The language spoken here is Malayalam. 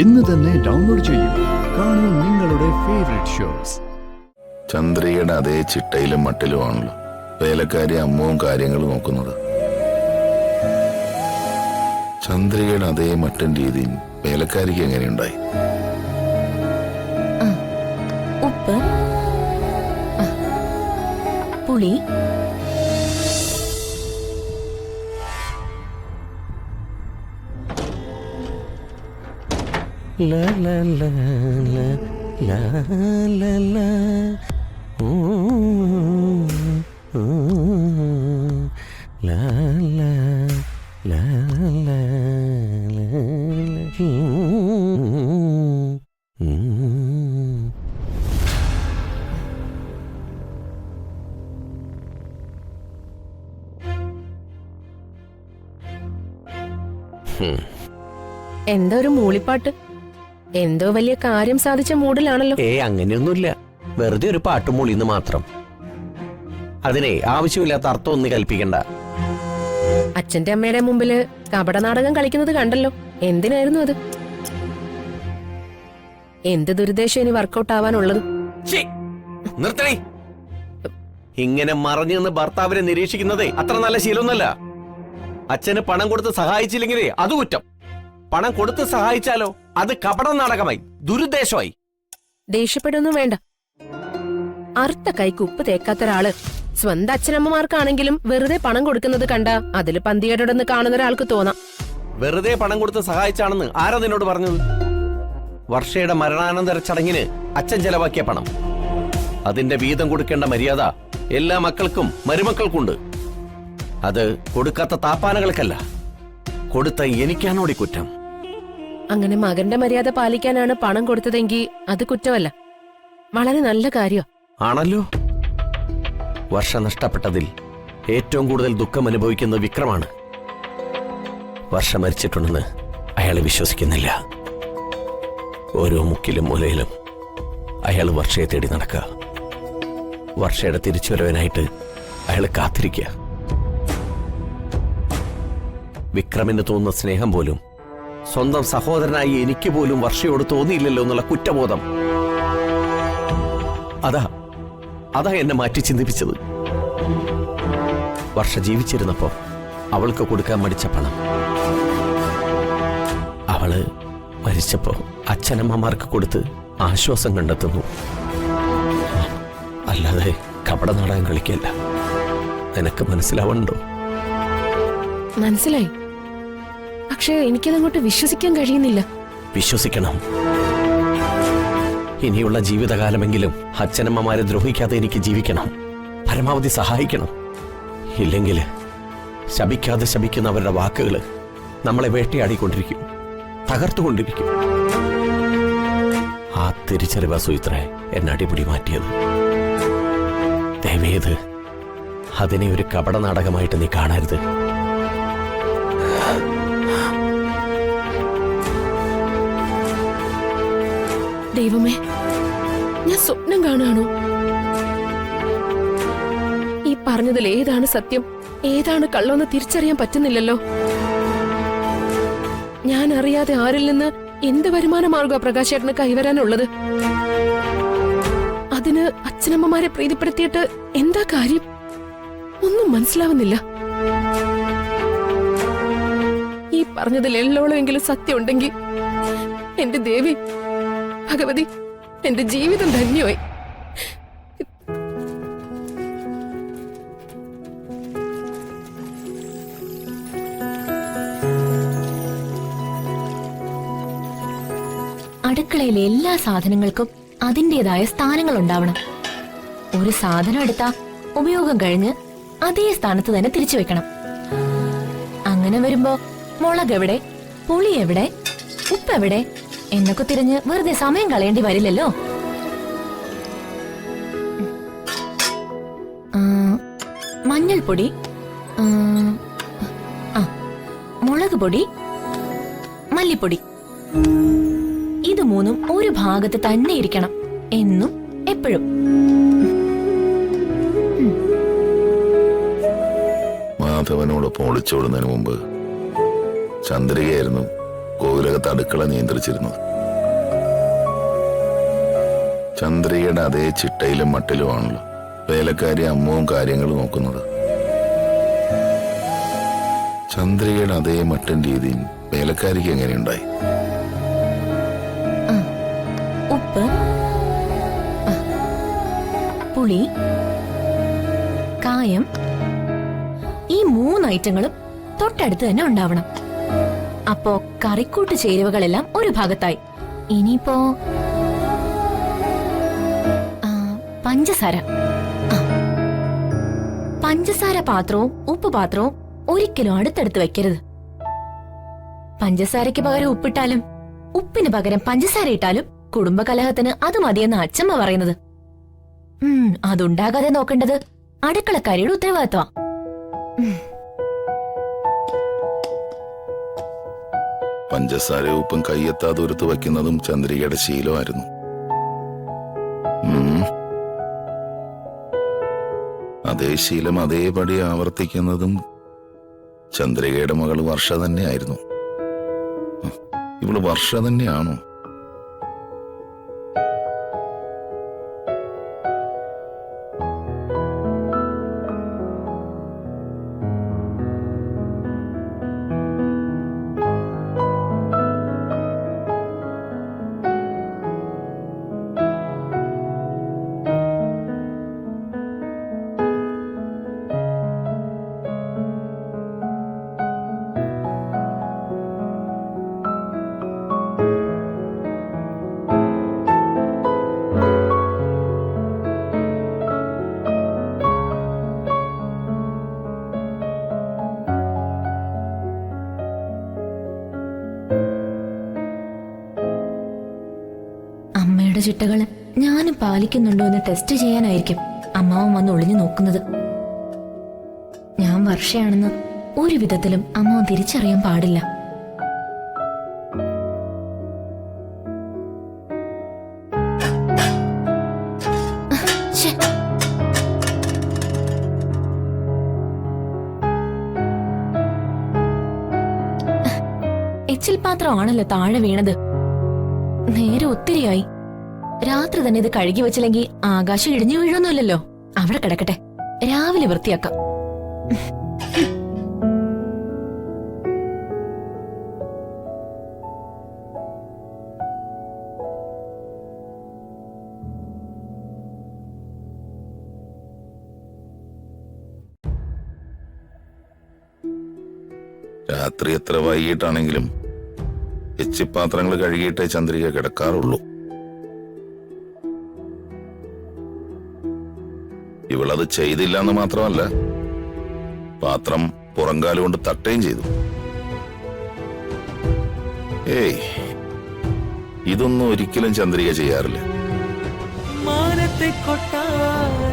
ഇന്ന് തന്നെ ഡൗൺലോഡ് ചെയ്യൂ. കാണൂ നിങ്ങളുടെ ഫേവറേറ്റ് ഷോസ്. ചന്ദ്രികയുടെ അതേ ചിട്ടയിലും മട്ടിലുമാണല്ലോ വേലക്കാരി അമ്മവും കാര്യങ്ങൾ നോക്കുന്നത്. ചന്ദ്രികയുടെ അതേ മട്ടും രീതിയും വേലക്കാരിക്ക് എങ്ങനെയുണ്ടായി? ഉപ്പ്, പുളി, la la la la la la la la la la la എന്താ ഒരു മൂളിപ്പാട്ട്? എന്തോ വലിയ കാര്യം സാധിച്ച മൂഡിലാണല്ലോ. അങ്ങനെയൊന്നുമില്ല, വെറുതെ ഒരു പാട്ടും മൂളിന്ന് മാത്രം. അതിനെ ആവശ്യമില്ലാത്ത അർത്ഥം ഒന്നും കൽപ്പിക്കണ്ട. അച്ഛന്റെ അമ്മയുടെ മുമ്പില് കപട നാടകം കളിക്കുന്നത് കണ്ടല്ലോ. എന്തിനായിരുന്നു അത്? എന്ത് ദുരുദ്ദേശം ഇനി വർക്കൗട്ട് ആവാനുള്ളത്? നിർത്തണേ. ഇങ്ങനെ മറഞ്ഞു നിന്ന് ഭർത്താവിനെ നിരീക്ഷിക്കുന്നതേ അത്ര നല്ല ശീലമൊന്നുമല്ല. അച്ഛന് പണം കൊടുത്ത് സഹായിച്ചില്ലെങ്കിലേ അത് കുറ്റം. പണം കൊടുത്ത് സഹായിച്ചാലോ അത് കപട നാടകമായി, ദുരുദ്ദേശമായി. ദേഷ്യപ്പെടുന്നു വേണ്ട. അറുത്ത കൈക്ക് ഉപ്പ് തേക്കാത്ത ഒരാള് സ്വന്തം അച്ഛനമ്മമാർക്കാണെങ്കിലും വെറുതെ പണം കൊടുക്കുന്നത് കണ്ട അതില് പന്തികേടൊന്ന് കാണുന്ന ഒരാൾക്ക് തോന്നാം. വെറുതെ പണം കൊടുത്ത് സഹായിച്ചാണെന്ന് ആരാ നിന്നോട് പറഞ്ഞത്? വർഷയുടെ മരണാനന്തര ചടങ്ങിന് അച്ഛൻ ചെലവാക്കിയ പണം, അതിന്റെ വീതം കൊടുക്കേണ്ട മര്യാദ എല്ലാ മക്കൾക്കും മരുമക്കൾക്കുണ്ട്. അത് കൊടുക്കാത്ത താപ്പാനകൾക്കല്ല, കൊടുത്ത എനിക്കാണോടി കുറ്റം. അങ്ങനെ മകന്റെ മര്യാദ പാലിക്കാനാണ് പണം കൊടുത്തതെങ്കിൽ അത് കുറ്റമല്ല, വളരെ നല്ല കാര്യം ആണല്ലോ. വർഷം നഷ്ടപ്പെട്ടതിൽ ഏറ്റവും കൂടുതൽ ദുഃഖം അനുഭവിക്കുന്ന വിക്രമാണ്. വർഷം മരിച്ചിട്ടുണ്ടെന്ന് അയാൾ വിശ്വസിക്കുന്നില്ല. ഓരോ മുക്കിലും മൂലയിലും അയാൾ വർഷയെ തേടി നടക്കുക. വർഷയുടെ തിരിച്ചുവരവനായിട്ട് അയാൾ കാത്തിരിക്കുക. വിക്രമിന് തോന്നുന്ന സ്നേഹം പോലും സ്വന്തം സഹോദരനായി എനിക്ക് പോലും വർഷയോട് തോന്നിയില്ലല്ലോ എന്നുള്ള കുറ്റബോധം, അതാ എന്നെ മാറ്റി ചിന്തിപ്പിച്ചത്. വർഷ ജീവിച്ചിരുന്നപ്പോ അവൾക്ക് കൊടുക്കാൻ മടിച്ച പണം അവള് മരിച്ചപ്പോ അച്ഛനമ്മമാർക്ക് കൊടുത്ത് ആശ്വാസം കണ്ടെത്തുന്നു. അല്ലാതെ കപട നാടകം കളിക്കല്ല. നിനക്ക് മനസ്സിലാവണ്ടോ? മനസ്സിലായി, പക്ഷെ എനിക്കതങ്ങോട്ട് വിശ്വസിക്കാൻ കഴിയുന്നില്ല. വിശ്വസിക്കണം. ഇനിയുള്ള ജീവിതകാലമെങ്കിലും അച്ഛനമ്മമാരെ ദ്രോഹിക്കാതെ എനിക്ക് ജീവിക്കണം. പരമാവധി സഹായിക്കണം. ഇല്ലെങ്കിൽ ശപിക്കാതെ ശപിക്കുന്നവരുടെ വാക്കുകൾ നമ്മളെ വേട്ടയാടിക്കൊണ്ടിരിക്കും, തകർത്തുകൊണ്ടിരിക്കും. ആ തിരിച്ചറിവ് സുയിത്രേ എന്നെ അടിപിടി മാറ്റിയത്. ദയവേത് അതിനെ ഒരു കപട നാടകമായിട്ട് നീ കാണരുത്. ദൈവമേ, ഞാൻ സ്വപ്നം കാണുകയാണോ? ഈ പറഞ്ഞതിൽ ഏതാണ് സത്യം, ഏതാണ് കള്ളമെന്ന് തിരിച്ചറിയാൻ പറ്റുന്നില്ലല്ലോ. ഞാൻ അറിയാതെ ആരിൽ നിന്ന് എന്ത് വരുമാന മാർഗ പ്രകാശേട്ടന് കൈവരാനുള്ളത്? അതിന് അച്ഛനമ്മമാരെ പ്രീതിപ്പെടുത്തിയിട്ട് എന്താ കാര്യം? ഒന്നും മനസ്സിലാവുന്നില്ല. ഈ പറഞ്ഞതിൽ എല്ലോളമെങ്കിലും സത്യം ഉണ്ടെങ്കിൽ എന്റെ ദേവി ഭഗവതി, എന്റെ ജീവിതം ധന്യമായി. അടുക്കളയിലെ എല്ലാ സാധനങ്ങൾക്കും അതിൻ്റെതായ സ്ഥാനങ്ങൾ ഉണ്ടാവണം. ഒരു സാധനം എടുത്താ ഉപയോഗം കഴിഞ്ഞ് അതേ സ്ഥാനത്ത് തന്നെ തിരിച്ചു വെക്കണം. അങ്ങനെ വരുമ്പോ മുളക് എവിടെ, പുളി എവിടെ, ഉപ്പ് എവിടെ എന്നൊക്കെ തിരിഞ്ഞ് വെറുതെ സമയം കളയേണ്ടി വരില്ലല്ലോ. മഞ്ഞൾപ്പൊടി, മുളക് പൊടി, മല്ലിപ്പൊടി, ഇത് മൂന്നും ഒരു ഭാഗത്ത് തന്നെ ഇരിക്കണം എന്നും എപ്പോഴും. മാധവനോടൊപ്പം ഒളിച്ചോടുന്നതിന് മുമ്പ് ചന്ദ്രികയായിരുന്നു കോവിലകത്ത് അടുക്കള നിയന്ത്രിച്ചിരുന്നത്. ചന്ദ്രികയുടെ അതേ ചിട്ടയിലും മട്ടിലുമാണല്ലോ വേലക്കാരി അമ്മവും കാര്യങ്ങൾ നോക്കുന്നത്. ചന്ദ്രികയുടെ അതേ മട്ടും രീതിയും വേലക്കാരിക്ക് എങ്ങനെയുണ്ടായി? ഉപ്പ്, പുളി, കായം, ഈ 3 ഐറ്റങ്ങളും തൊട്ടടുത്ത് തന്നെ ഉണ്ടാവണം. അപ്പോ കറിക്കൂട്ട് ചേരുവകളെല്ലാം ഒരു ഭാഗത്തായി. ഇനിയിപ്പോ പഞ്ചസാര. പഞ്ചസാര പാത്രവും ഉപ്പ് പാത്രവും ഒരിക്കലും അടുത്തടുത്ത് വെക്കരുത്. പഞ്ചസാരയ്ക്ക് പകരം ഉപ്പിട്ടാലും ഉപ്പിന് പകരം പഞ്ചസാര ഇട്ടാലും കുടുംബകലഹത്തിന് അത് മതിയെന്ന് അച്ഛമ്മ പറയുന്നത്. അതുണ്ടാകാതെ നോക്കേണ്ടത് അടുക്കളക്കാരിയുടെ ഉത്തരവാദിത്വം. പഞ്ചസാര ഉപ്പും കയ്യെത്താ ദൂരത്ത് വയ്ക്കുന്നതും ചന്ദ്രികയുടെ ശീലമായിരുന്നു. അതേ ശീലം അതേപടി ആവർത്തിക്കുന്നതും ചന്ദ്രികയുടെ മകൾ വർഷ തന്നെയായിരുന്നു. ഇവള് വർഷ തന്നെയാണോ? അമ്മയുടെ ചിട്ടകള് ഞാനും പാലിക്കുന്നുണ്ടോ എന്ന് ടെസ്റ്റ് ചെയ്യാനായിരിക്കും അമ്മാവൻ വന്ന് ഒളിഞ്ഞു നോക്കുന്നത്. ഞാൻ വർഷയാണെന്ന് ഒരു വിധത്തിലും അമ്മാവൻ തിരിച്ചറിയാൻ പാടില്ല. എച്ചിൽ പാത്രമാണല്ലോ താഴെ വീണത്. നേരെ ഒത്തിരിയായി. രാത്രി തന്നെ ഇത് കഴുകി വെച്ചില്ലെങ്കിൽ ആകാശം ഇടിഞ്ഞു വീഴൊന്നുമില്ലല്ലോ. അവിടെ കിടക്കട്ടെ, രാവിലെ വൃത്തിയാക്കാം. രാത്രി എത്ര വൈകിട്ടാണെങ്കിലും എച്ചിപ്പാത്രങ്ങൾ കഴുകിയിട്ടേ ചന്ദ്രിക കിടക്കാറുള്ളൂ. ഇവളത് ചെയ്തില്ല എന്ന് മാത്രമല്ല, പാത്രം പുറംകാലുകൊണ്ട് തട്ടുകയും ചെയ്തു. ഏയ്, ഇതൊന്നും ഒരിക്കലും ചന്ദ്രിക ചെയ്യാറില്ല. മാനത്തെ കൊട്ടാരം